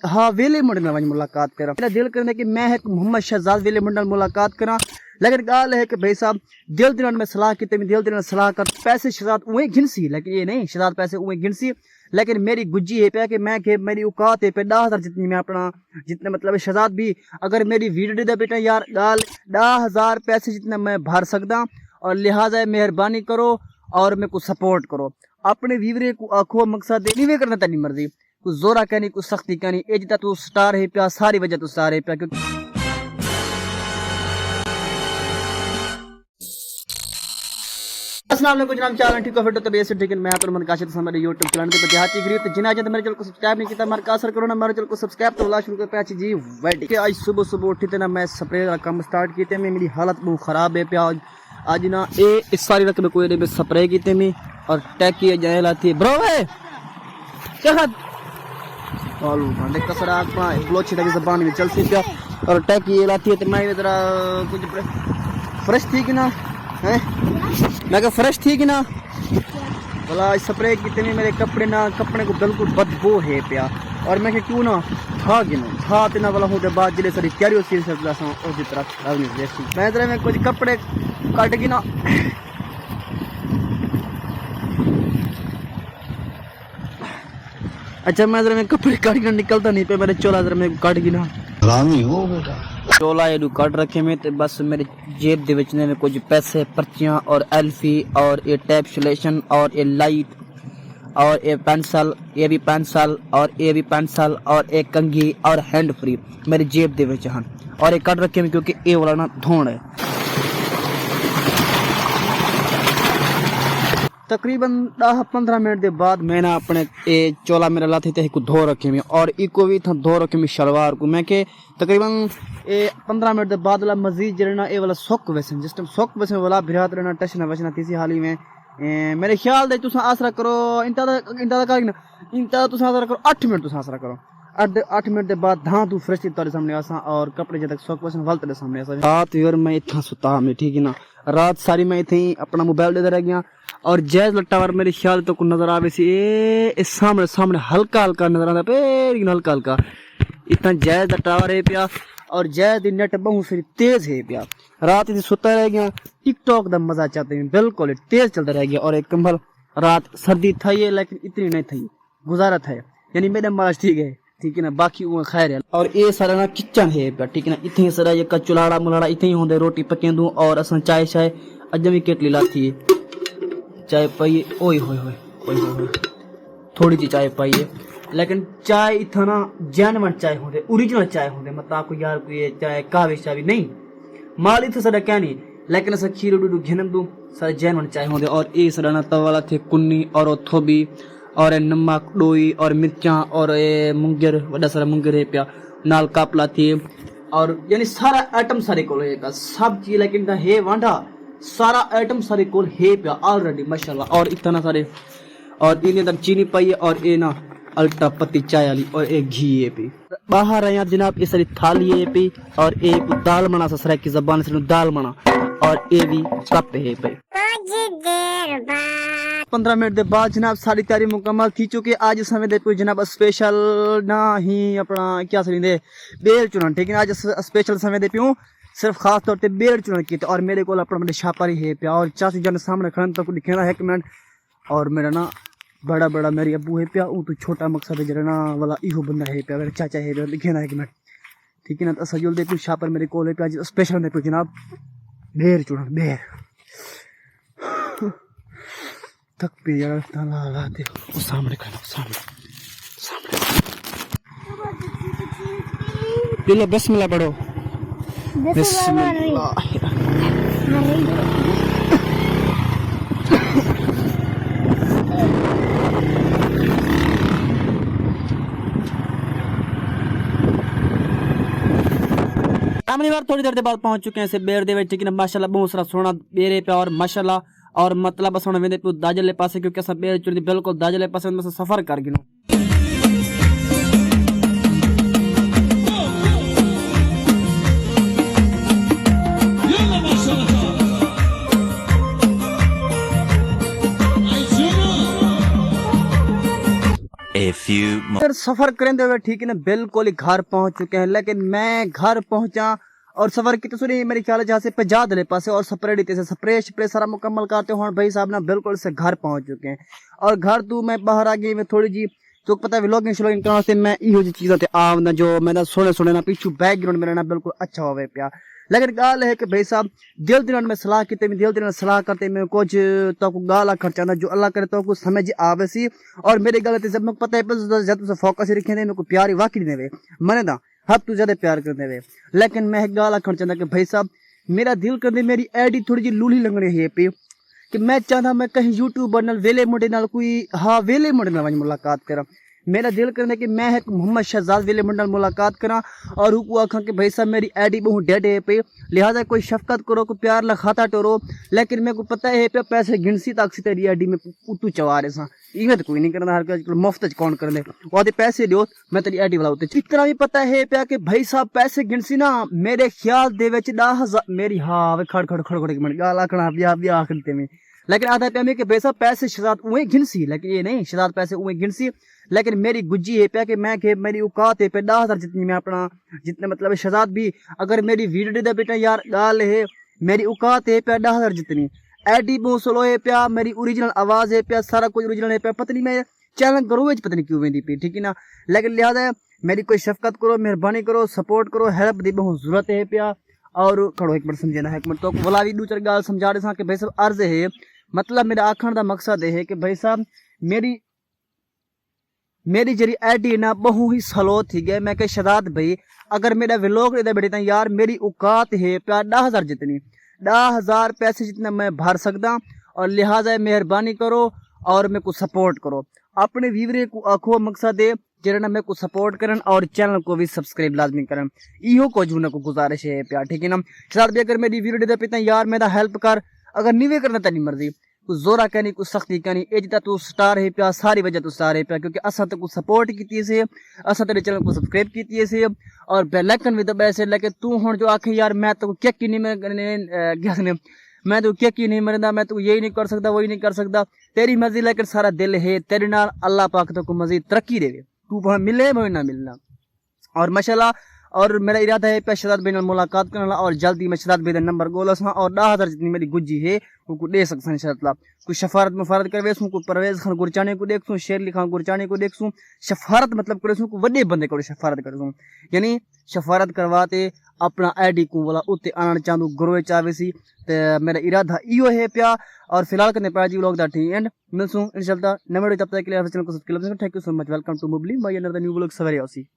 हाँ वेले मुंडे में मुलाकात करा। मेरा दिल करने की मैं एक मोहम्मद शहजाद वेले मुंडे मुलाकात करा, लेकिन गाल है कि भाई साहब दिल दिन में सलाह की दिल दिन सलाह कर पैसे शहजाद उहे गिनसी, लेकिन ये नहीं शहजाद पैसे उहे गिनसी, लेकिन मेरी गुज्जी है पे कि मैं के मेरी औकात है पे 10,000 जितनी मैं अपना जितने मतलब शहजाद भी अगर मेरी वीडियो दे बेटा यार गाल 10,000 पैसे जितना मैं भर सकदा, और लिहाजा मेहरबानी करो और मेरे को सपोर्ट करो। अपने व्यूवरे को आखो मकसद नहीं करना तेरी मर्जी, कुछ जोरा कहनी कुछ सख्ती कहनी, ए जिता तू स्टार है प्या सारी वजह तू स्टार है प्या। क्योंकि अस्सलाम वालेकुम जनाब, चाल ठीक हो फिर तो बेस ठीक है। मैं तो मन काशिद हमारे YouTube चैनल पे हाथी गरीब तो जिना जद मेरे चैनल को सब्सक्राइब नहीं किया मर का असर करो ना मेरे चैनल को सब्सक्राइब तो ला शुरू कर पे जी वेट के आज सुबह सुबह उठी थे ना मैं स्प्रे का काम स्टार्ट किए थे, मेरी हालत बहुत खराब है प्या आज ना ए इस सारी रकम कोई ने स्प्रे किए में और टैग किए जाए लाती ब्रो है क्या आलू भांडे कसरा आपा ब्लोची लगी जबान में चलती प्या और टैग किए लाती है तो मैं जरा कुछ फ्रेश थी कि ना है, मैं फ्रेश थी कि ना बोला स्प्रे कितने मेरे कपड़े को बिल्कुल बदबू है प्या, और मैं क्यों ना था कि ना था तिना वाला होते बाद जिले सारी तैयारी होती है उसी तरह मैं जरा मैं कुछ कपड़े काट की ना अच्छा मैं जरा मैं कपड़े काट के निकलता नहीं पे मेरे चोला जरा मैं काट की ना रामी हो बेटा चोला ये काट रखे में तो बस मेरे जेब दे विच ने कुछ पैसे पर्चियां और एल्फी और ये टैप सिलेक्शन और ये लाइट और ये पेंसिल ये भी पेंसिल और ये भी पेंसिल और एक कंघी और हैंड फ्री मेरी जेब दे विच हन, और ये काट रखे में क्योंकि ये वाला ना धोण है। तकरीबन 10-15 मिनट के बाद मैं ना अपने ए चोला मेरा लाते थे धो रखे में और इको भी था धो रखे में शलवार को मैं के तकरीबन 15 मिनट के बाद वाला मजीद जरना ए वाला सोक वैसे जिस टाइम सोक वैसे वाला बिरात रहना टच ना वचना तीसरी हाली में मेरे ख्याल दे तुसा आसरा करो इंता तुसा आसरा करो 8 मिनट तुसा आसरा करो 8 मिनट के बाद धां तू फ्रेश तेरे सामने आसा और कपड़े जब तक सोक वैसे वाल तेरे सामने आसा। रात यार मैं इतना सुता में ठीक है ना, रात सारी मैं इथे अपना मोबाइल दे रह गया और जैज टावर मेरे ख्याल तो नजर आवे सी ए सामने सामने हल्का हल्का नजर आता पे हल्का हल्का इतना जैज टावर है प्या और जैज नेट बहुत सारी तेज है प्या। रात इतनी सुता रह गया टिकटॉक का मजा चाहते हैं बिल्कुल तेज चलता रह गया और एक कंबल रात सर्दी था ये लेकिन इतनी नहीं थी गुजारा था यानी मेरा माज ठीक है ना बाकी वो खैर है। और ये सारा ना किचन है प्या ठीक है ना, इतनी सारा ये चुलाड़ा मुलाड़ा इतने होंगे रोटी पके दूं और अस चाय शाय अज भी केटली लाती है चाय पाइए ओए होए होए ओए होए थोड़ी सी चाय पाइए, लेकिन चाय इतना ना जैनवन चाय होंगे ओरिजिनल चाय होंगे मतलब आपको यार कोई चाय कावे चाय नहीं माल इतना सारा क्या नहीं, लेकिन अस खीर डूडू घिनम दूं सारे जैनवन चाय होंगे। और ये सारा ना तवाला थे कुन्नी और थोबी और नमक डोई और मिर्चा और ये मुंगर वड़ा सारा मुंगर है प्या नाल कापला थी और यानी सारा आइटम सारे को सब चीज लेकिन है वांडा सारा आइटम सारे को है प्या ऑलरेडी माशाल्लाह। और इतना सारे और इन्हें तक चीनी पाइए और ये ना अल्टा पत्ती चाय वाली और एक घी है पे बाहर आया जनाब ये सारी थाली है पे और एक दाल बना ससरा की जबान से दाल बना और ये भी कप है पे। 15 मिनट के बाद जनाब सारी तैयारी मुकम्मल थी चुकी। आज समय दे कोई जनाब स्पेशल ना ही अपना क्या सही दे बेल चुनन ठीक है, आज स्पेशल समय दे पियूं सिर्फ खास तौर पे बेल चुनन की और मेरे को अपना बड़े छापारी है प्या और चाची जान सामने खड़न तक दिखेना है 1 मिनट और मेरा ना बड़ा मेरी अबू है प्या तो छोटा मकसद है जरा ना वाला इहो बंदा है प्या मेरा चाचा है दिखेना है 1 मिनट ठीक है ना। तो सजोल दे छापर मेरे को है प्या स्पेशल दे जनाब बेर चुनन बेर तक पे यार ला देखो सामने खड़ा सामने बिल्ला बिस्मिल्लाह पढ़ो बिस्मिल्लाह। बार थोड़ी देर के बाद पहुंच चुके हैं इसे बेर दे ठीक है माशाल्लाह बहुत सारा सोना बेरे पे और माशाल्लाह और मतलब अस वेंदे पे दाजले पासे क्योंकि अस बेर चुड़ी बिल्कुल दाजले पासे में सफर कर गिनो। A few फिर सफर करेंदे हुए ठीक है ना बिल्कुल ही घर पहुंच चुके हैं, लेकिन मैं घर पहुंचा और सफर की तस्वीर मेरे ख्याल है जहाँ से पजा दले पास और स्प्रे से स्प्रे सारा मुकम्मल करते हो भाई साहब ना बिल्कुल से घर पहुंच चुके हैं। और घर तू मैं बाहर आ गई मैं थोड़ी जी तो पता है व्लॉगिंग श्लॉगिंग करने से मैं इहो जी चीज़ों ते आवना जो मैं सोने ना पीछू बैकग्राउंड मेरा ना बिल्कुल अच्छा होवे पिया। लेकिन गाल है कि भाई साहब दिल दिन में सलाह की दिल दिन सलाह करते मैं कुछ तो गाल खर्चा जो अल्लाह करे तो कुछ समझ आवे सी। और मेरी गल जब मैं पता है जब तुझे फोकस ही रखे मेरे को प्यार ही वाकई देवे मने दा हद तू ज्यादा प्यार कर देवे। लेकिन मैं गाल आखण चाहता कि भाई साहब मेरा दिल कर दे मेरी एडी थोड़ी जी लूली लगनी है पे कि मैं चाहता मैं कहीं यूट्यूबर नाल वेले मुंडे नाल कोई हाँ वेले मुंडे नाल मुलाकात करा। मेरा दिल करने कि मैं एक मोहम्मद शहजाद वेले मुंडे नाल मुलाकात करा और उनको आखा कि भाई साहब मेरी एडी बहुत डेड है पे लिहाजा कोई शफकत करो कोई प्यार ला खाता टोरो। लेकिन मेरे को पता है पे पैसे गिनसी तक सी तेरी एडी में तू चवा रहे सा इवें तो कोई नहीं करना हर कोई मुफ्त च कौन कर दे और पैसे दो मैं तेरी एडी वाला होते इतना भी पता है पे कि भाई साहब पैसे गिनसी ना मेरे ख्याल दे विच 10,000 मेरी हाँ वे खड़ खड़ खड़ खड़ मिनट गाल आखना ब्याह आखते में। लेकिन आधा पे में कि भाई साहब पैसे शहजाद उए गिनसी लेकिन ये नहीं शहजाद पैसे उए गिनसी। लेकिन मेरी गुज्जी है पे कि मैं के मेरी औकात है पे 10,000 जितनी मैं अपना जितने मतलब शहजाद भी अगर मेरी वीडियो दे बेटा यार गाल है मेरी औकात है पे 10,000 जितनी एडी बोसलो है पे मेरी ओरिजिनल आवाज है पे सारा कुछ ओरिजिनल है पे पता नहीं मैं चैनल करूँ पता नहीं क्यों वेंदी पे ठीक है ना। लेकिन लिहाजा मेरी कोई शफकत करो मेहरबानी करो सपोर्ट करो हेल्प दी बहुत जरूरत है पे। और खड़ो एक मिनट समझे ना एक मिनट तो वाला भी दो चार गाल समझा रहे कि भाई साहब अर्ज है मतलब मेरा आखण का मकसद है कि भाई साहब मेरी जरी एडी ना बहु ही स्लो थी गए मैं शहजाद भाई अगर मेरा व्लॉग इधर बैठे यार मेरी औकात है प्यार 10,000 जितनी 10,000 पैसे जितना मैं भर सकता और लिहाजा मेहरबानी करो और मेरे को सपोर्ट करो अपने व्यूअर को आखो मकसद है जरा मेरे को सपोर्ट करन और चैनल को भी सब्सक्राइब लाजमी करन इहो को जूना को गुजारिश है प्यार ठीक है ना। शहजाद भाई अगर मेरी वीडियो दे पे यार मेरा हेल्प कर अगर नहीं करना तेरी मर्जी कुछ जोरा कहनी कुछ सख्ती कहनी ए जिता तू स्टार है पिया सारी वजह तू स्टार है पिया क्योंकि असा तो कुछ सपोर्ट की से असा तेरे चैनल को सब्सक्राइब की से और बेल आइकन भी दबाए से। लेकिन तू हुन जो आखे यार मैं तो क्या की नहीं मैं तो क्या की नहीं मरदा मैं तो यही नहीं कर सकता वही नहीं कर सकता तेरी मर्जी। लेकिन सारा दिल है तेरे नाल अल्लाह पाक तो को मजीद तरक्की देवे तू वहां मिले भाई ना मिलना। और माशाल्लाह और मेरा इरादा है पे शहजाद भाई मुलाकात करना और जल्दी मैं शहजाद भाई नंबर गोलस और 10,000 जितनी मेरी गुज्जी है उनको दे सकता इंशाल्लाह। कुछ शफारत मुफारत करवे सू कोई परवेज खान गुरचाने को देख सू शेरली खान गुरचाने को देख सू शफारत मतलब करे सू वड्डे बंदे को शफारत कर सू यानी शफारत करवाते अपना आईडी को वाला उत्ते आना चाहूँ गुरवे चावे सी ते मेरा इरादा इो है पिया। और फिलहाल करने पाया जी लोग दैट एंड मिलसूँ इंशाल्लाह नंबर तब तक के लिए चैनल को subscribe thank you so much welcome to मुबली माय अनदर न्यू व्लॉग सवेरे आसी।